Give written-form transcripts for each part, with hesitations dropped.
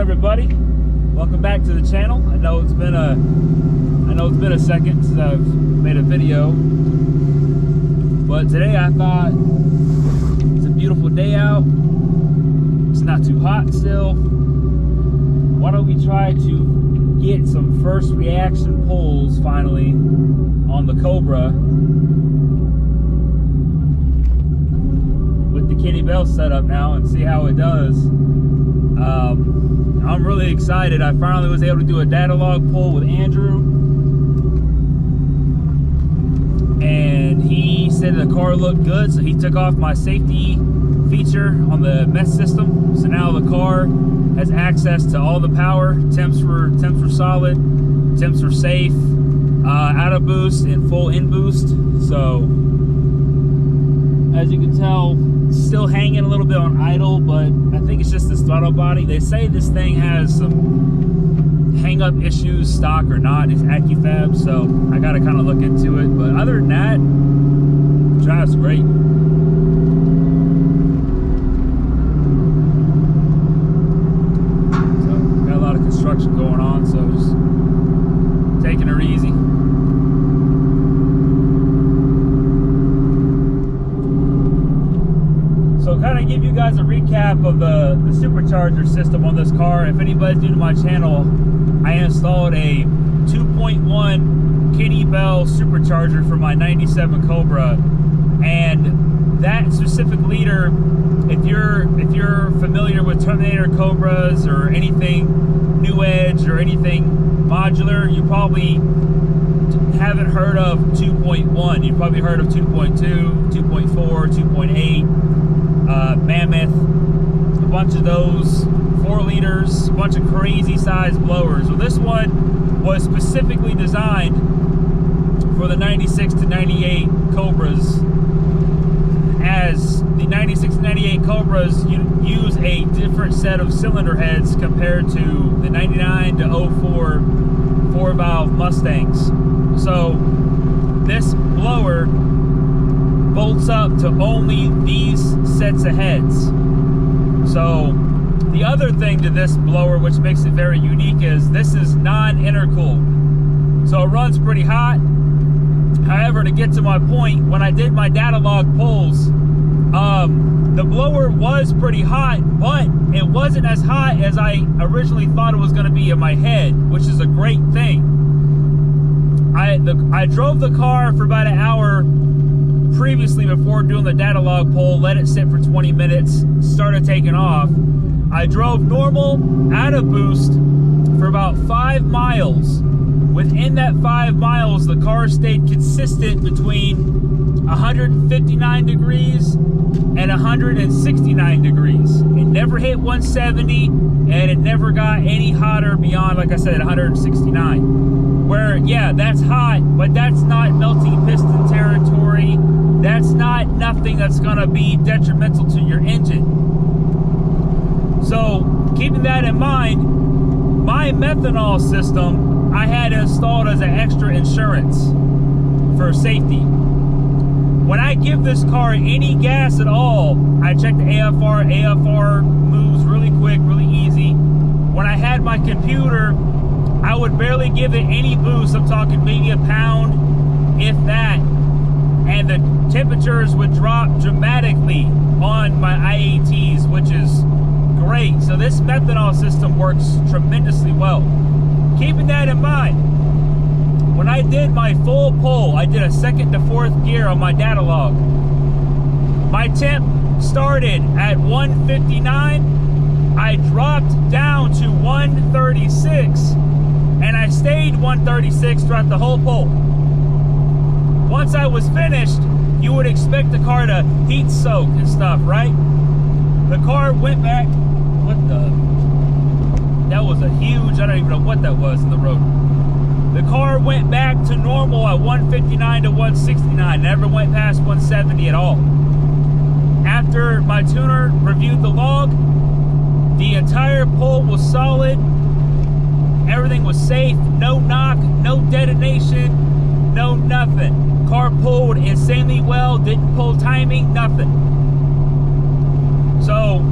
everybody? Welcome back to the channel. I know it's been a second since I've made a video, but today I thought it's a beautiful day out. It's not too hot still. Why don't we try to get some first reaction pulls finally on the Cobra with the Kenny Bell setup now and see how it does. I'm really excited. I finally was able to do a data log pull with Andrew, and he said the car looked good, so he took off my safety feature on the MES system. So now the car has access to all the power. Temps were solid, temps were safe, out of boost and full in boost. So as you can tell, still hanging a little bit on idle, but I think it's just this throttle body. They say this thing has some hang up issues, stock or not. It's AccuFab, so I gotta kind of look into it. But other than that, it drives great. So got a lot of construction going on, so just taking her easy. So kind of give you guys a recap of the Supercharger system on this car. If anybody's new to my channel, I installed a 2.1 Kenny Bell Supercharger for my 97 Cobra, and that specific leader, if you're familiar with Terminator Cobras or anything New Edge or anything modular, you probably haven't heard of 2.1. You've probably heard of 2.2, 2.4, 2.8. Mammoth, a bunch of those 4 liters, a bunch of crazy size blowers. Well, this one was specifically designed for the 96 to 98 Cobras, as the 96 to 98 Cobras use a different set of cylinder heads compared to the 99 to 04 4-valve Mustangs. So this blower bolts up to only these sets of heads. So the other thing to this blower, which makes it very unique, is this is non-intercooled, so it runs pretty hot. However, to get to my point, when I did my data log pulls, the blower was pretty hot, but it wasn't as hot as I originally thought it was going to be in my head, which is a great thing. I drove the car for about an hour previously before doing the data log pull, let it sit for 20 minutes, started taking off. I drove normal out of boost for about 5 miles. Within that 5 miles, the car stayed consistent between 159 degrees and 169 degrees. It never hit 170, and it never got any hotter beyond, like I said, 169. Where, yeah, that's hot, but that's not melting piston territory. That's not nothing that's gonna be detrimental to your engine. So, keeping that in mind, my methanol system I had installed as an extra insurance for safety. When I give this car any gas at all, I check the AFR. AFR moves really quick, really easy. When I had my computer, I would barely give it any boost. I'm talking maybe a pound, if that. And the temperatures would drop dramatically on my IATs, which is great. So this methanol system works tremendously well. Keeping that in mind, when I did my full pull, I did a 2nd to 4th gear on my data log. My temp started at 159. I dropped down to 136, and I stayed 136 throughout the whole pull. Once I was finished, you would expect the car to heat soak and stuff, right? The car went back, that was a huge, I don't even know what that was in the road. The car went back to normal at 159 to 169, never went past 170 at all. After my tuner reviewed the log, the entire pull was solid, everything was safe, no knock, no detonation, no nothing. Car pulled insanely well, didn't pull timing, nothing. So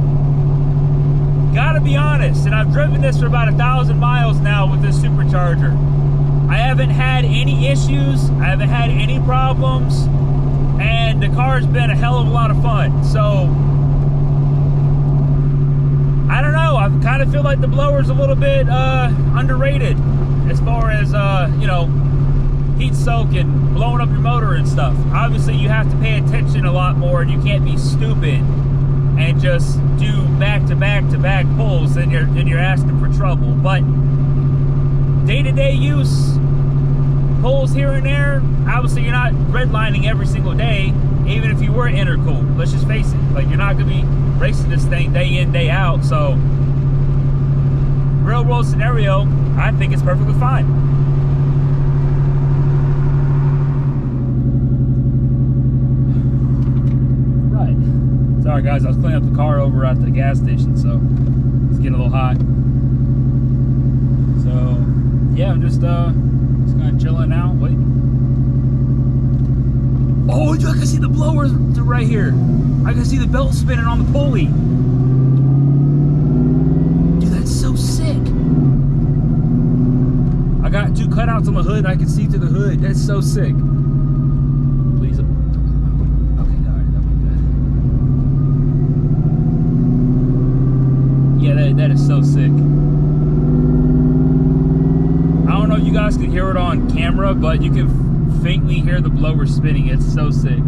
gotta be honest, and I've driven this for about 1,000 miles now with this supercharger. I haven't had any issues, I haven't had any problems, and the car's been a hell of a lot of fun. So, I don't know, I kind of feel like the blower's a little bit underrated as far as, you know, heat soak and blowing up your motor and stuff. Obviously, you have to pay attention a lot more, and you can't be stupid and just do back-to-back-to-back pulls, and you're asking for trouble. But day-to-day use, pulls here and there, obviously you're not redlining every single day, even if you were intercooled. Let's just face it, like, you're not gonna be racing this thing day in, day out. So real world scenario, I think it's perfectly fine. Right, sorry guys, I was cleaning up the car over at the gas station, so it's getting a little hot. So yeah, I'm just kind of chilling now, waiting. Oh, I can see the blowers right here. I can see the belt spinning on the pulley. Dude, that's so sick. I got 2 cutouts on the hood, and I can see through the hood. That's so sick. Please. Okay, alright, that went good. Yeah, that is so sick. I don't know if you guys can hear it on camera, but you can faintly hear the blower spinning. It's so sick.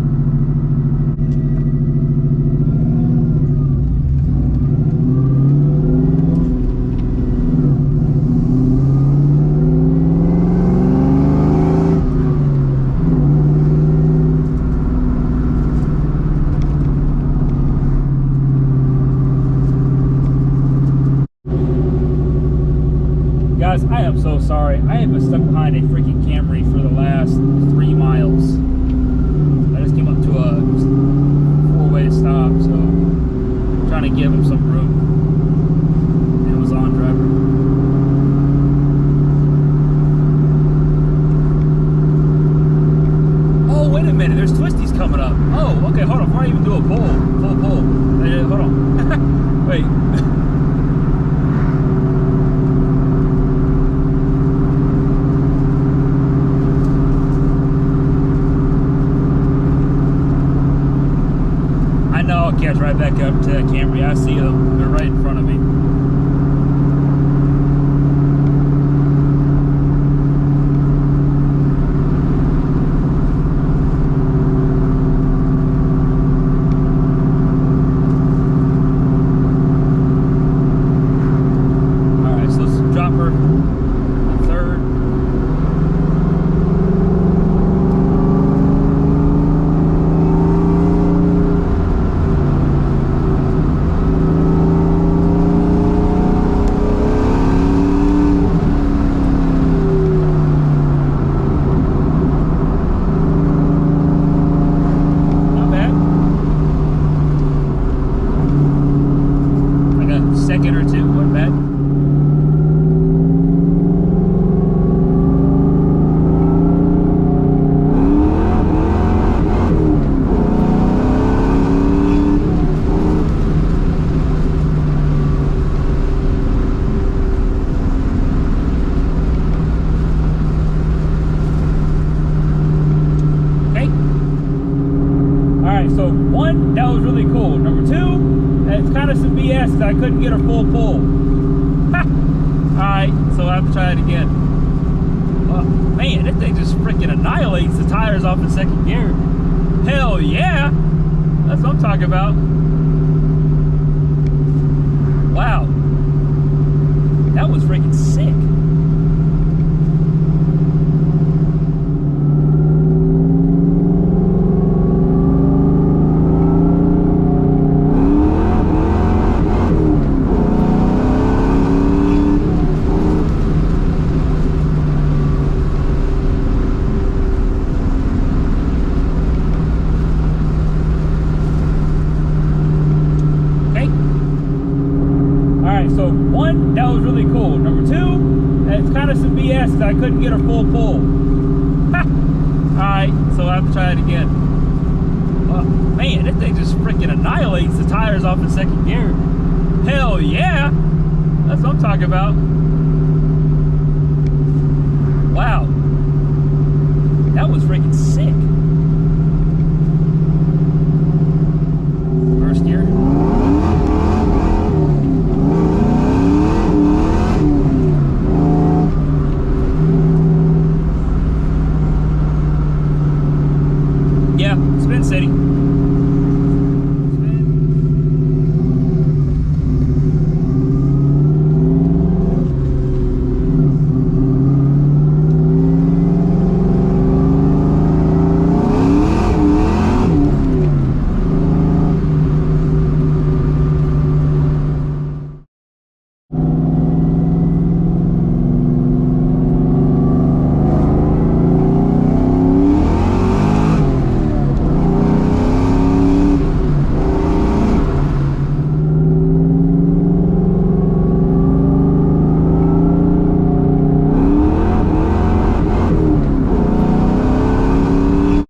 Guys, I am so sorry. I have been stuck behind a freaking Camry for the last 3 miles. I just came up to a 4-way stop, so I'm trying to give him some room. Amazon driver. Oh, wait a minute. There's twisties coming up. Oh, okay. Hold on. Before I even do a pull, full pull. Hold on. Wait. I'll catch right back up to that Camry. I see them. They're right in front of me. Alright, so let's drop her in third. Second or two, wasn't bad. Okay. Alright, so 1, that was really cool. Number 2, it's kind of some BS because I couldn't get a full pull. Alright, so I have to try it again. Oh, man, this thing just freaking annihilates the tires off in second gear. Hell yeah! That's what I'm talking about. Wow. That was freaking sick. So 1, that was really cool. Number 2, it's kind of some BS because I couldn't get a full pull. Alright, so I have to try it again. Oh, man, this thing just freaking annihilates the tires off in second gear. Hell yeah! That's what I'm talking about. Wow.